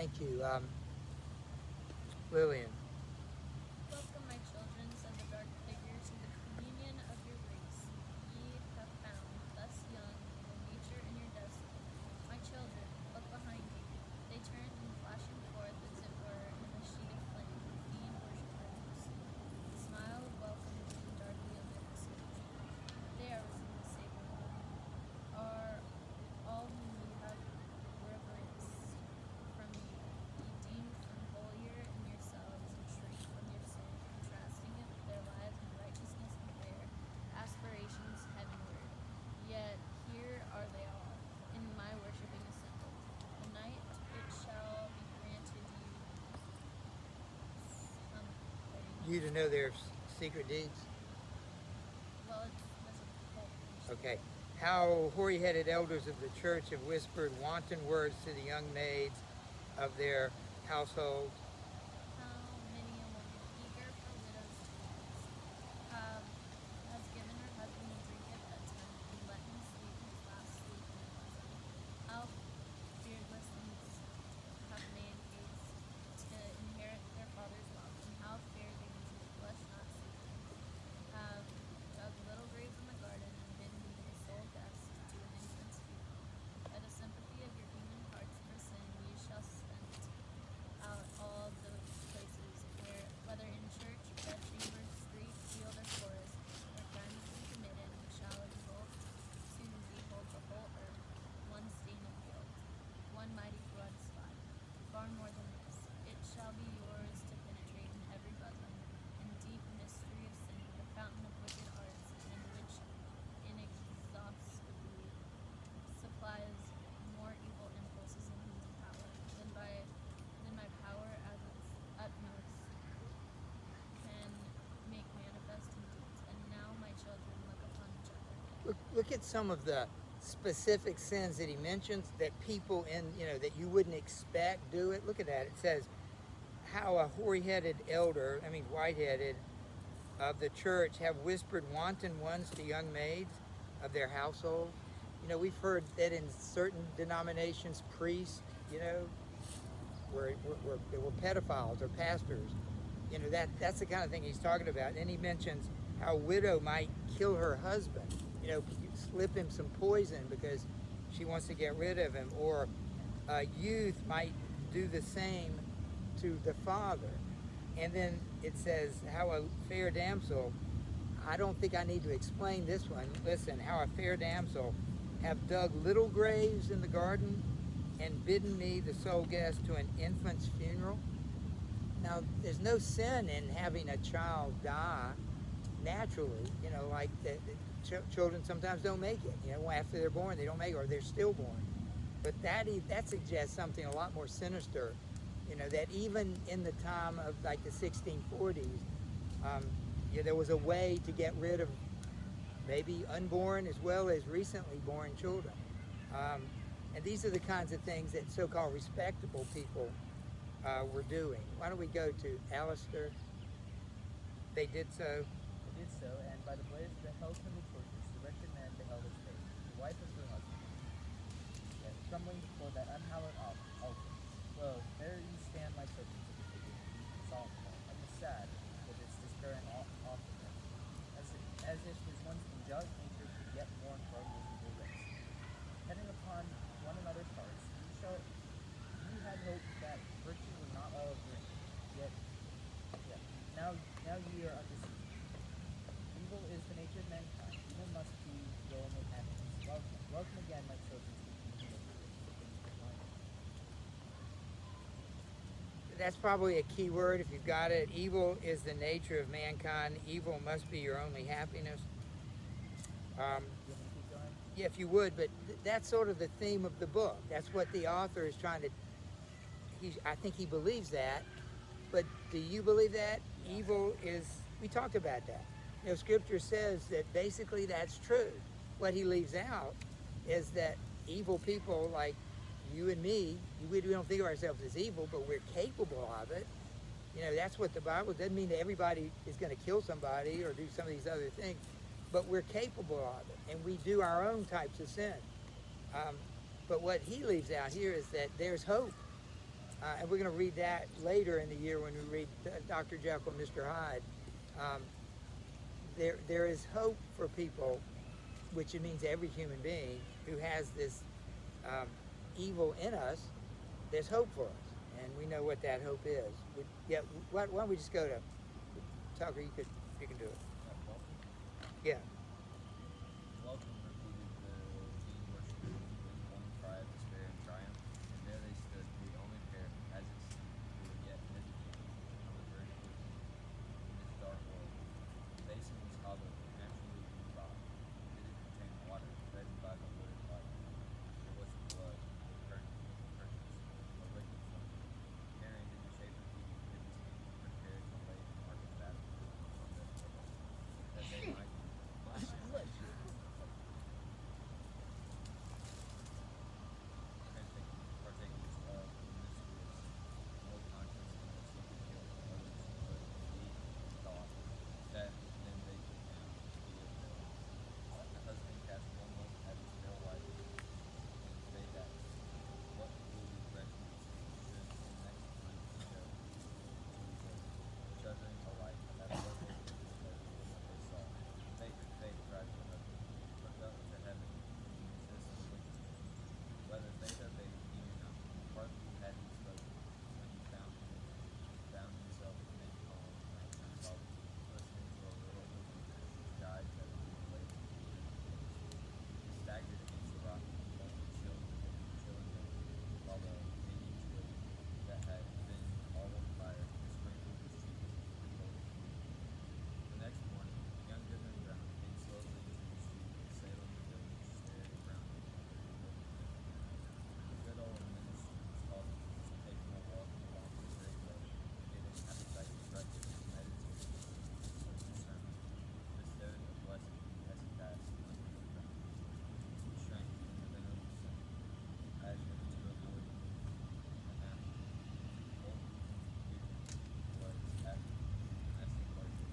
Thank you. Lillian. Welcome, my children, said the dark figure, to the communion of your race. Ye have found, thus young, your nature and your destiny. My children, look behind you. They turned and flashing forth, as it were, in a sheet of flame, fiend worshippers were seen. The smile of welcome gleamed darkly amid the symmetry. There, resumed the sacred one, are all whom ye have reverenced from you. Ye deemed from holier in yourselves, and shrink from your sin, contrasting it with their lives in righteousness and prayer, aspirations heavenward. Yet here are they all, in my worshipping assembled. The night it shall be granted you something. You to know their secret deeds? Well, that's a whole Okay. thing. How hoary-headed elders of the church have whispered wanton words to the young maids of their household. How many a woman, eager for widow's tears, has given her husband a drink at bedtime, and let him sleep his last sleep in her bosom. How beardless have man-caged to inherit their father's wealth, and how fair dames who blush not seeking have dug little graves in the garden, and bidden their sole guests to an infant's funeral. By the sympathy of your human hearts for sin, ye shall scent out all those places where, whether in church, bedchamber, street, field, or forest, where crimes have been committed, and shall exult to behold the whole earth, one stain of guilt, one mighty blood spot. Far more than this, it shall be yours to penetrate in every bosom, in deep mystery of sin, the fountain of wicked arts, and which inexhaustibly supplies more evil impulses in human power than my power at its utmost can make manifest in deeds. And now, my children, look upon each other. Look at some of the specific sins that he mentions that people that you wouldn't expect do it. Look at that. It says, how a hoary-headed elder, white-headed, of the church have whispered wanton ones to young maids of their household. We've heard that in certain denominations, priests, were pedophiles or pastors. That's the kind of thing he's talking about. And then he mentions how a widow might kill her husband. Slip him some poison because she wants to get rid of him. Or a youth might do the same to the father. And then it says how a fair damsel, I don't think I need to explain this one. Listen, how a fair damsel have dug little graves in the garden and bidden me, the sole guest, to an infant's funeral. Now, there's no sin in having a child die naturally, like children sometimes don't make it. After they're born, they don't make it, or they're stillborn. But that suggests something a lot more sinister, that even in the time of like the 1640s, there was a way to get rid of maybe unborn as well as recently born children. And these are the kinds of things that so-called respectable people were doing. Why don't we go to Alistair? They did so. They did so, and by the blaze of the hell-kindled torches, the wretched man beheld his fate, the wife of her husband, yet trembling before that unhallowed altar. Lo, there you stand, my children, said the figure, solemnly, and was sad with its despairing awfulness, as if his once angelic nature could yet mourn for a miserable race. Depending upon one another's hearts, you had hoped that virtue would not all drink, yet now ye are undeceived. Evil is the nature of mankind. Evil must be the only happiness. Welcome again, my children, to the kingdom of light. That's probably a key word if you've got it. Evil is the nature of mankind. Evil must be your only happiness. You want me to keep going? Yeah, if you would, but that's sort of the theme of the book. That's what the author is trying to. I think he believes that, but do you believe that? Yeah. Evil is. We talked about that. Scripture says that basically that's true. What he leaves out is that evil people like you and me, we don't think of ourselves as evil, but we're capable of it. That's what the Bible doesn't mean that everybody is going to kill somebody or do some of these other things, but we're capable of it, and we do our own types of sin. But what he leaves out here is that there's hope. and we're going to read that later in the year when we read Dr. Jekyll and Mr. Hyde. Um, there is hope for people, which it means every human being who has this um, evil in us. There's hope for us, and we know what that hope is. Yeah, why don't we just go to Tucker? You can do it. Yeah. Welcome repeated the teen worshippers with one cry of despair and triumph, and there they stood, the only pair, as it seemed, who were yet hesitating on the verge of wisdom in this dark world. The basin was hollow, naturally from the rock. Did it contain water, reddened by the lurid light? Or was it blood, or curtains, or liquid flame? Carrying in the shape of Eve, did these people prepare to lay the mark of baptism on their foreheads, that they might partakers of promiscuous, no conscience and no secret guilt of others, but in deed and thought, that then they took down to be of them. The husband cast one look at his pale wife, and they asked, what holy refuge should the next group show to each other, shuddering alike at what they did displeasure in what they saw. Fate, fate, cried the husband, look up to heaven, and resist the wicked. Whether fate obeyed he knew not. Partly had he spoken, when he found himself in a calm, nighttime solitude, listening to a little open whose guides had been related to the place. He staggered against the rock, and felt the chilling wind, while a hanging twig that had been all on fire sprinkled his cheeks with golden dew. The next morning, young Goodman Brown came slowly into the street of Salem. The village stared around him like a bewildered man. The good old minister was talking, taking a walk along the great road, getting appetite for breakfast, and meditating the secrets of the sermon, bestowed a blessing as he passed on Goodman Brown. He shrank from the venerable saint, as if to avoid anathema. Old Goodman was at domestic pleasure,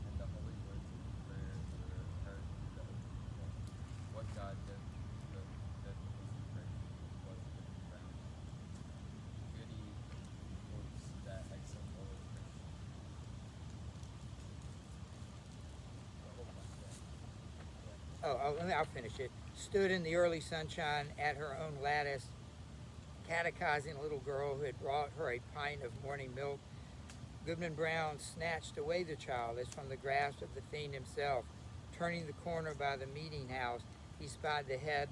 and the holy words of the prayer were heard through the open window. What God doth was praised, was Goodman Brown. Goody quotes that excellent old Christian. The whole bunch there. I'll finish it. Stood in the early sunshine at her own lattice, catechizing a little girl who had brought her a pint of morning milk. Goodman Brown snatched away the child as from the grasp of the fiend himself. Turning the corner by the meeting house, he spied the head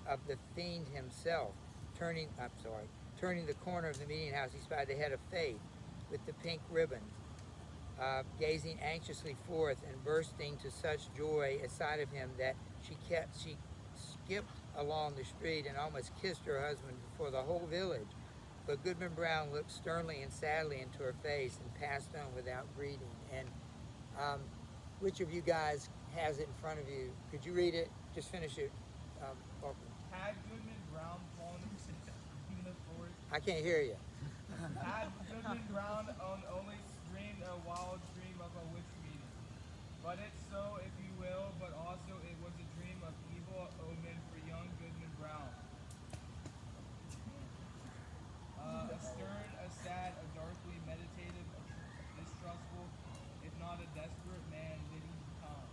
of the fiend himself. Turning the corner of the meeting house, he spied the head of Faith with the pink ribbons, gazing anxiously forth and bursting to such joy at sight of him that she skipped along the street and almost kissed her husband before the whole village. But Goodman Brown looked sternly and sadly into her face and passed on without greeting. And which of you guys has it in front of you? Could you read it? Just finish it. Walker. Had Goodman Brown fallen asleep in the forest? I can't hear you. Had Goodman Brown only dreamed a wild dream of a witch meeting? But it's so, if you will, but also it was a dream of evil omen for young Goodman Brown. A stern, a sad, a darkly meditative, a distrustful, if not a desperate man did he become.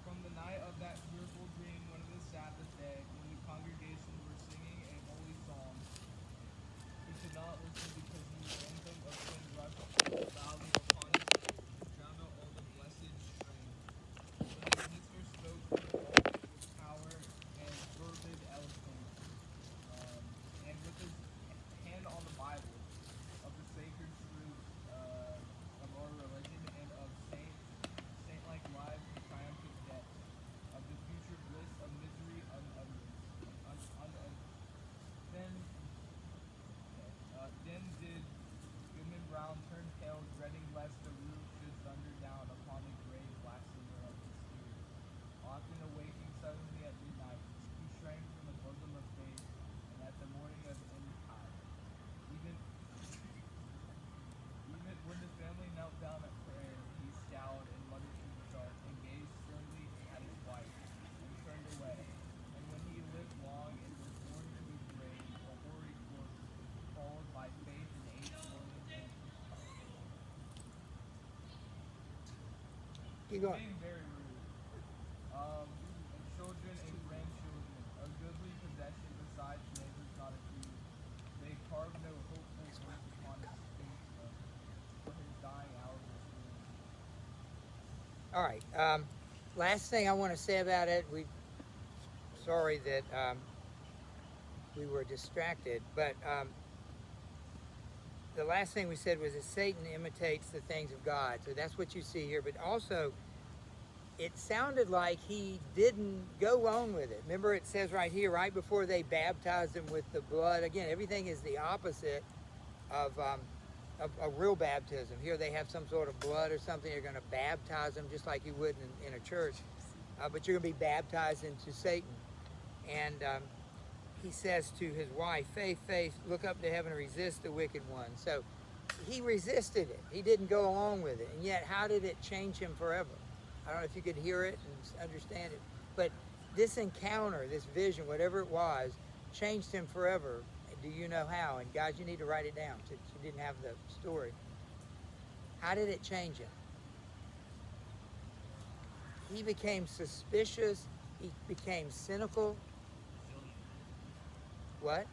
From the night of that fearful dream, one of the Sabbath day, when the congregation were singing a holy psalm, he could not listen because the anthem of sin rushed loudly upon his ears, and drowned out all the blessed strain. Keep going. Being very rude. And children and grandchildren, a goodly possession besides neighbors not a few. They carve no hopeful words upon his tombstone, for his dying hours are soon. All right. Last thing I want to say about it, sorry that we were distracted, but the last thing we said was that Satan imitates the things of God. So that's what you see here. But also, it sounded like he didn't go on with it. Remember, it says right here, right before they baptized him with the blood. Again, everything is the opposite of a real baptism. Here they have some sort of blood or something. You're going to baptize them just like you would in a church. But you're going to be baptized into Satan. And he says to his wife, faith, faith, look up to heaven and resist the wicked one. So he resisted it. He didn't go along with it. And yet, how did it change him forever? I don't know if you could hear it and understand it. But this encounter, this vision, whatever it was, changed him forever. Do you know how? And guys, you need to write it down since you didn't have the story. How did it change him? He became suspicious. He became cynical. What?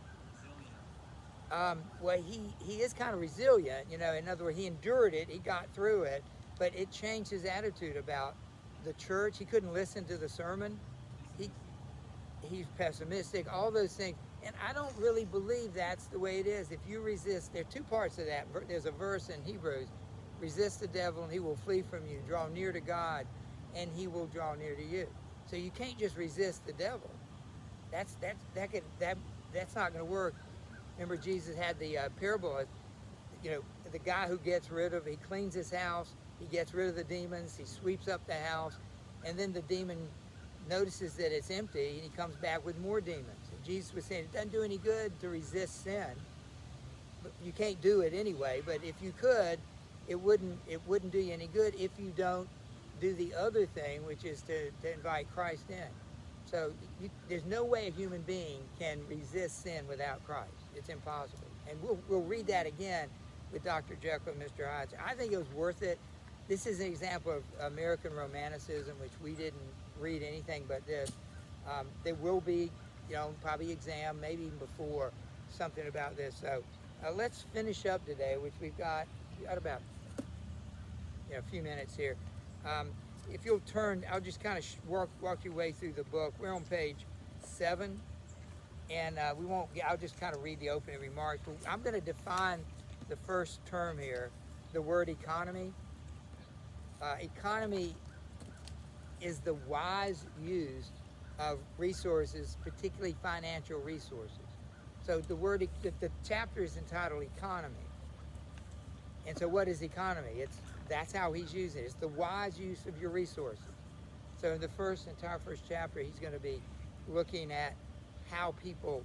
Well, he is kind of resilient, you know. In other words, he endured it. He got through it, but it changed his attitude about the church. He couldn't listen to the sermon. He's pessimistic. All those things, and I don't really believe that's the way it is. If you resist, there are two parts of that. There's a verse in Hebrews: resist the devil, and he will flee from you. Draw near to God, and he will draw near to you. So you can't just resist the devil. That's not going to work. Remember, Jesus had the parable of, you know, the guy who he cleans his house, he gets rid of the demons, he sweeps up the house, and then the demon notices that it's empty, and he comes back with more demons. And Jesus was saying, it doesn't do any good to resist sin. But you can't do it anyway, but if you could, it wouldn't do you any good if you don't do the other thing, which is to invite Christ in. So there's no way a human being can resist sin without Christ. It's impossible. And we'll read that again with Dr. Jekyll and Mr. Hyde. I think it was worth it. This is an example of American romanticism, which we didn't read anything but this. There will be, you know, probably exam, maybe even before, something about this. So let's finish up today, which we got about a few minutes here. If you'll turn, I'll just kind of walk your way through the book. We're on page 7, and I'll just kind of read the opening remarks. I'm going to define the first term here, the word economy. Economy is the wise use of resources, particularly financial resources. So the chapter is entitled Economy. And so what is economy? That's how he's using it. It's the wise use of your resources. So in the entire first chapter, he's going to be looking at how people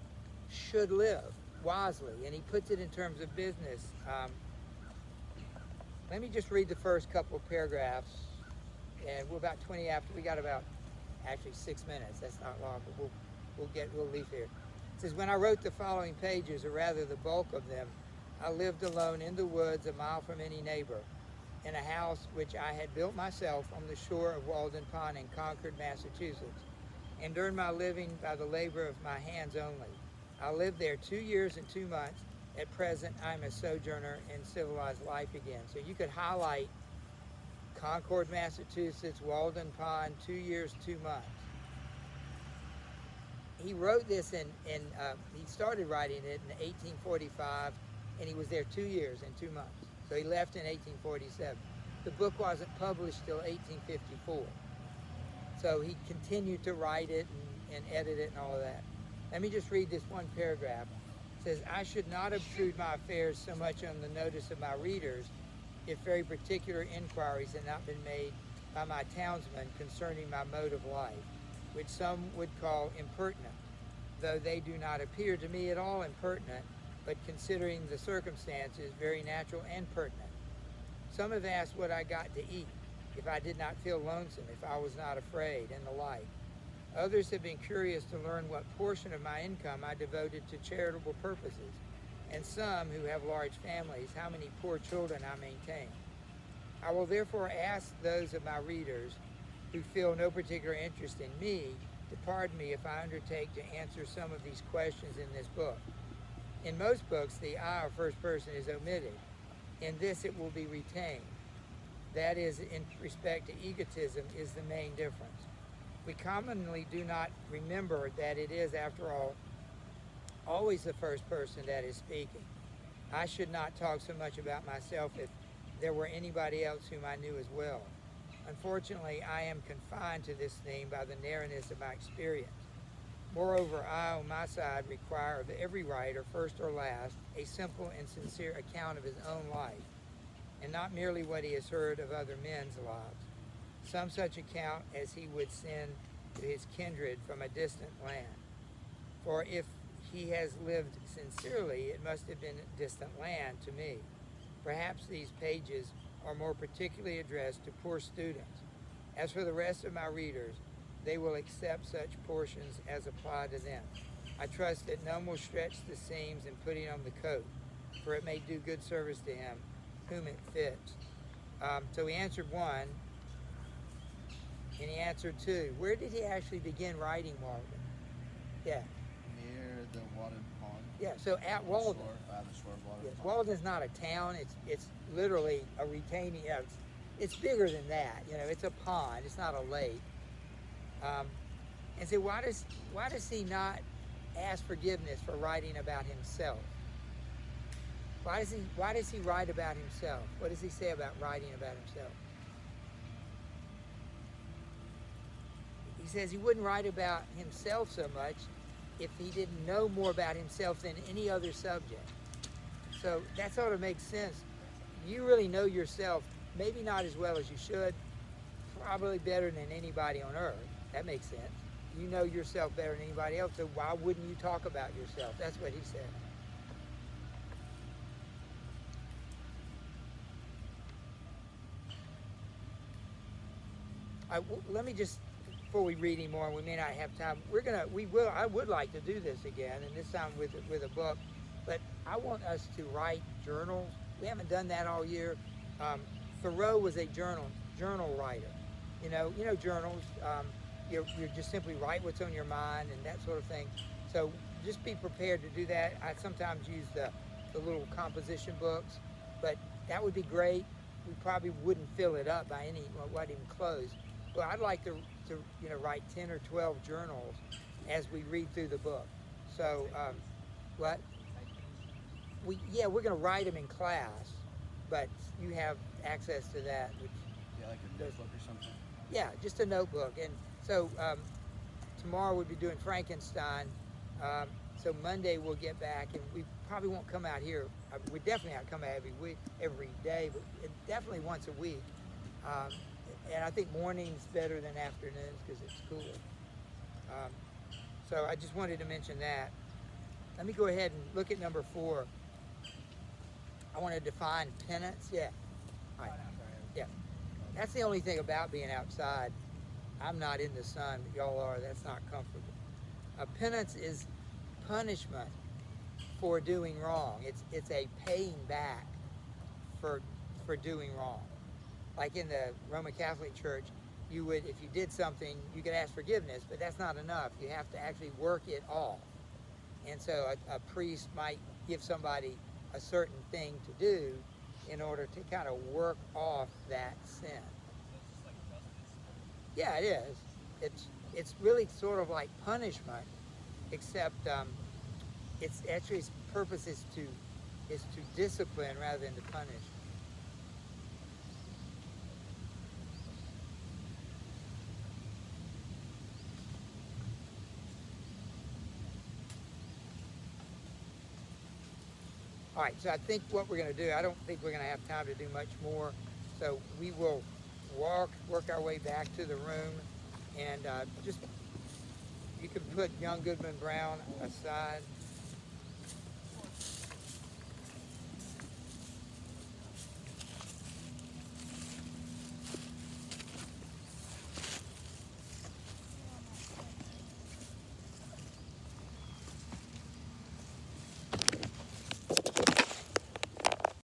should live wisely, and he puts it in terms of business. Let me just read the first couple of paragraphs, and we're about 20 after. We got about actually 6 minutes. That's not long, but we'll leave here. It says, when I wrote the following pages, or rather the bulk of them, I lived alone in the woods, a mile from any neighbor, in a house which I had built myself on the shore of Walden Pond in Concord, Massachusetts, and earned my living by the labor of my hands only. I lived there 2 years and 2 months. At present, I'm a sojourner in civilized life again. So you could highlight Concord, Massachusetts, Walden Pond, 2 years, 2 months. He wrote this he started writing it in 1845, and he was there 2 years and 2 months. So he left in 1847. The book wasn't published till 1854. So he continued to write it and edit it and all of that. Let me just read this one paragraph. It says, I should not obtrude my affairs so much on the notice of my readers if very particular inquiries had not been made by my townsmen concerning my mode of life, which some would call impertinent, though they do not appear to me at all impertinent, but considering the circumstances, very natural and pertinent. Some have asked what I got to eat, if I did not feel lonesome, if I was not afraid, and the like. Others have been curious to learn what portion of my income I devoted to charitable purposes, and some who have large families, how many poor children I maintain. I will therefore ask those of my readers who feel no particular interest in me to pardon me if I undertake to answer some of these questions in this book. In most books, the I or first person is omitted. In this, it will be retained. That is, in respect to egotism, is the main difference. We commonly do not remember that it is, after all, always the first person that is speaking. I should not talk so much about myself if there were anybody else whom I knew as well. Unfortunately, I am confined to this theme by the narrowness of my experience. Moreover, I, on my side, require of every writer, first or last, a simple and sincere account of his own life, and not merely what he has heard of other men's lives. Some such account as he would send to his kindred from a distant land. For if he has lived sincerely, it must have been a distant land to me. Perhaps these pages are more particularly addressed to poor students. As for the rest of my readers, they will accept such portions as apply to them. I trust that none will stretch the seams in putting on the coat, for it may do good service to him whom it fits. So he answered one, and he answered two. Where did he actually begin writing Walden? Yeah. Near the Walden Pond. Yeah, so at Walden. The shore of Walden Yes, Pond. Walden's not a town. It's literally a retaining. It's bigger than that. It's a pond. It's not a lake. And so why does he not ask forgiveness for writing about himself? Why does he write about himself? What does he say about writing about himself? He says he wouldn't write about himself so much if he didn't know more about himself than any other subject. So that sort of makes sense. You really know yourself, maybe not as well as you should, probably better than anybody on earth. That makes sense. You know yourself better than anybody else, so why wouldn't you talk about yourself? That's what he said. Let me just, before we read anymore, we may not have time. I would like to do this again, and this time with a book. But I want us to write journals. We haven't done that all year. Thoreau was a journal writer. You know journals. You just simply write what's on your mind and that sort of thing. So just be prepared to do that. I sometimes use the little composition books, but that would be great. We probably wouldn't fill it up by wouldn't even close. But I'd like to write 10 or 12 journals as we read through the book. So what? We're going to write them in class, but you have access to that. Yeah, like a notebook or something. Yeah, just a notebook. And so tomorrow we'll be doing Frankenstein. So Monday we'll get back, and we probably won't come out here. We definitely not come out every day, but definitely once a week. And I think morning's better than afternoons because it's cooler. So I just wanted to mention that. Let me go ahead and look at number 4. I want to define penance. Yeah. All right. Yeah. That's the only thing about being outside. I'm not in the sun, but y'all are. That's not comfortable. Penance is punishment for doing wrong. It's a paying back for doing wrong. Like in the Roman Catholic Church, you would, if you did something, you could ask forgiveness, but that's not enough. You have to actually work it off. And so a priest might give somebody a certain thing to do in order to kind of work off that sin. Yeah, it is. It's really sort of like punishment, except its purpose is to discipline rather than to punish. All right, so I think what we're going to do, I don't think we're going to have time to do much more, so we will work our way back to the room, and you can put young Goodman Brown aside.